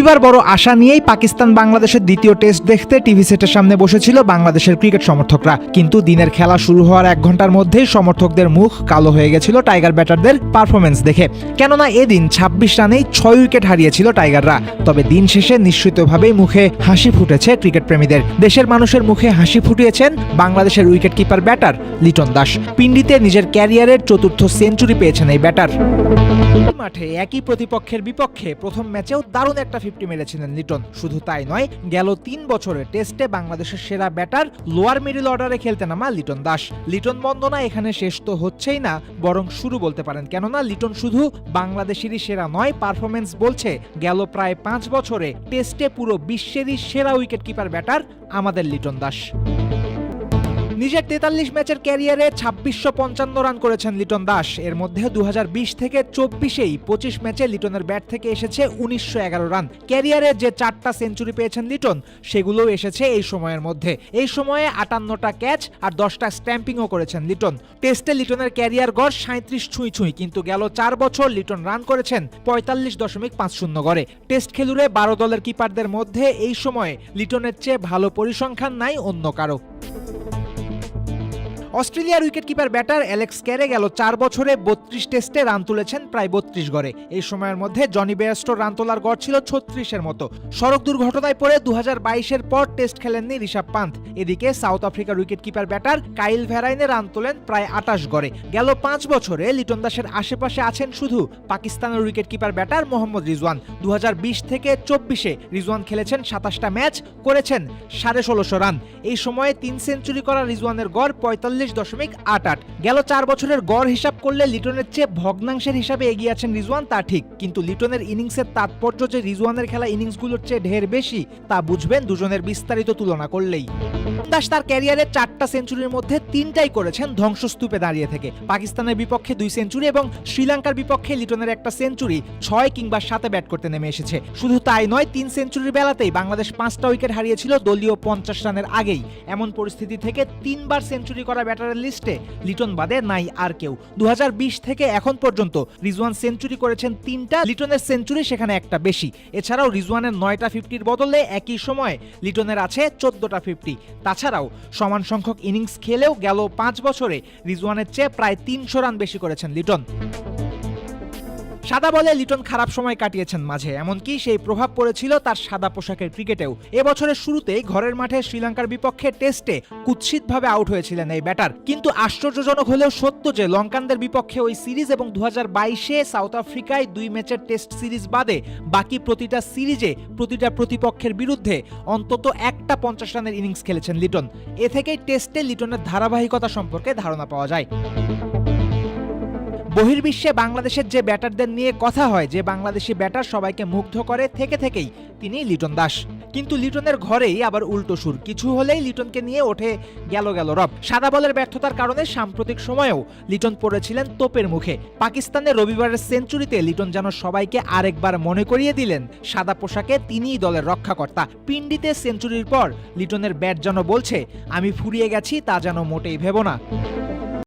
এবার বড় আশা নিয়েই পাকিস্তান বাংলাদেশের দ্বিতীয় টেস্ট দেখতে টিভি সেটের সামনে বসেছিল বাংলাদেশের ক্রিকেট সমর্থকরা। কিন্তু দিনের খেলা শুরু হওয়ার 1 ঘন্টার মধ্যেই সমর্থকদের মুখ কালো হয়ে গেছিল টাইগার ব্যাটারদের পারফরমেন্স দেখে। কেননা এদিন 26 রানেই 6 উইকেট হারিয়েছিল টাইগাররা। তবে দিন শেষে নিশ্চিতভাবেই মুখে হাসি ফুটেছে ক্রিকেট প্রেমীদের। দেশের মানুষের মুখে হাসি ফুটিয়েছেন বাংলাদেশের wicket keeper batter Liton Das. পিন্ডিতে নিজের ক্যারিয়ারের 4র্থ সেঞ্চুরি পেয়েছেন এই ব্যাটার। মাঠে একই প্রতিপক্ষের বিপক্ষে প্রথম ম্যাচেও দারুণ একটা 50 মেরেছিলেন লিটন। শুধু তাই নয়, গেল 3 বছরের টেস্টে বাংলাদেশের সেরা ব্যাটার লোয়ার মিডল অর্ডারে খেলতে নামা লিটন দাস। লিটন বন্দনা এখানে শেষ তো হচ্ছেই না, বরং শুরু বলতে পারেন। কেননা লিটন শুধু বাংলাদেশেরই সেরা নয়, পারফরমেন্স বলছে গেল প্রায় 5 বছরে টেস্টে পুরো বিশ্বেরই সেরা উইকেট কিপার ব্যাটার আমাদের লিটন দাস। নিজের 43 ম্যাচের ক্যারিয়ারে 2655 রান করেছেন লিটন দাস। এর মধ্যে 2020 থেকে 24-এই 25 ম্যাচে লিটনের ব্যাট থেকে এসেছে 1911 রান। ক্যারিয়ারে যে 4টা সেঞ্চুরি পেয়েছেন লিটন, সেগুলোও এসেছে এই সময়ের মধ্যে। এই সময়ে 58টা ক্যাচ আর 10টা স্ট্যাম্পিংও করেছেন লিটন। টেস্টে লিটনের ক্যারিয়ার গড় 37 ছুঁই, কিন্তু গেল 4 বছর লিটন রান করেছেন 45.50 গড়ে। টেস্ট খেলুড়ে 12 দলের কিপারদের মধ্যে এই সময়ে লিটনের চেয়ে ভালো পরিসংখ্যান নাই অন্য কারো। অস্ট্রেলিয়ার উইকেট কিপার ব্যাটার অ্যালেক্স ক্যারে গেল 4 বছরে 32 টেস্টে রান তুলেছেন প্রায় 32 গড়ে। এই সময়ের মধ্যে জনি বেয়ারস্টোর রান তোলার গড় ছিল 36-এর মতো। সড়ক দুর্ঘটনায় পড়ে 2022-এর পর টেস্ট খেলেননি ঋষভ পান্থ। এদিকে সাউথ আফ্রিকার উইকেট কিপার ব্যাটার কাইল ভ্যারাইনে রান তোলেন প্রায় 28 গড়ে। গেল 5 বছরে লিটন দাসের আশেপাশে আছেন শুধু পাকিস্তানের wicket keeper batter Mohammad Rizwan. 2020 থেকে 24-এ রিজওয়ান খেলেছেন 27টা ম্যাচ, করেছেন 1650 রান। এই সময়ে 3 সেঞ্চুরি করা রিজওয়ানের গড় 45.88। গেল 4 বছরের গড় হিসাব করলে লিটনের চেয়ে ভগ্নাংশের হিসাবে এগিয়ে আছেন রিজওয়ান, তা ঠিক। কিন্তু লিটনের ইনিংসের তাৎপর্য যে রিজওয়ানের খেলা ইনিংসগুলোর চেয়ে ঢের বেশি, তা বুঝবেন দুজনের বিস্তারিত তুলনা করলেই। দাস তার ক্যারিয়ারে 4টা সেঞ্চুরির মধ্যে 3টাই করেছেন ধ্বংসস্তূপে দাঁড়িয়ে থেকে। পাকিস্তানের বিপক্ষে 2 সেঞ্চুরি এবং শ্রীলঙ্কার বিপক্ষে লিটনের একটা সেঞ্চুরি 6 কিংবা 7-এ ব্যাট করতে নেমে এসেছে। শুধু তাই নয়, 3 সেঞ্চুরির বেলাতেই বাংলাদেশ 5টা উইকেট হারিয়েছিল দলীয় 50 রানের আগেই। এমন পরিস্থিতি থেকে 3বার সেঞ্চুরি করা ব্যাটারের লিস্টে লিটন বাদে নাই আর কেউ। 2020 থেকে এখন পর্যন্ত রিজওয়ান সেঞ্চুরি করেছেন 3টা, লিটনের সেঞ্চুরি সেখানে একটা বেশি। এছাড়াও রিজওয়ানের 9টা 50-র বদলে একই সময়ে লিটনের আছে 14টা 50। তাছাড়াও সমান সংখ্যক ইনিংস খেলেও গেল 5 বছরে রিজওয়ানের চেয়ে প্রায় 300 রান বেশি করেছেন লিটন। সাদা বলে লিটন খারাপ সময় কাটিয়েছেন মাঝে, এমনকি সেই প্রভাব পড়েছিল তার সাদা পোশাকের ক্রিকেটেও। এবছরের শুরুতেই ঘরের মাঠে শ্রীলঙ্কার বিপক্ষে টেস্টে কুৎসিতভাবে আউট হয়েছিলেন এই ব্যাটার। কিন্তু আশ্চর্যজনক হলেও সত্য যে লঙ্কানদের বিপক্ষে ওই সিরিজ এবং 2022-এ সাউথ আফ্রিকায় 2 ম্যাচের টেস্ট সিরিজ বাদে বাকি প্রতিটা সিরিজে প্রতিটা প্রতিপক্ষের বিরুদ্ধে অন্তত একটা 50 রানের ইনিংস খেলেছেন লিটন। এ থেকেই টেস্টে লিটনের ধারাবাহিকতা সম্পর্কে ধারণা পাওয়া যায়। বহির্বিশ্বে বাংলাদেশের যে ব্যাটারদের নিয়ে কথা হয়, যে বাংলাদেশি ব্যাটার সবাইকে মুগ্ধ করে থেকেই তিনি লিটন দাস। কিন্তু লিটনের ঘরেই আবার উল্টো সুর। কিছু হলেই লিটনকে নিয়ে ওঠে গেল রব। সাদা বলের ব্যর্থতার কারণে সাম্প্রতিক সময়েও লিটন পড়েছিলেন তোপের মুখে। পাকিস্তানের রবিবারের সেঞ্চুরিতে লিটন যেন সবাইকে আরেকবার মনে করিয়ে দিলেন সাদা পোশাকে তিনিই দলের রক্ষাকর্তা। পিন্ডিতে সেঞ্চুরির পর লিটনের ব্যাট যেন বলছে, আমি ফুরিয়ে গেছি, তা যেন মোটেই ভেবো না।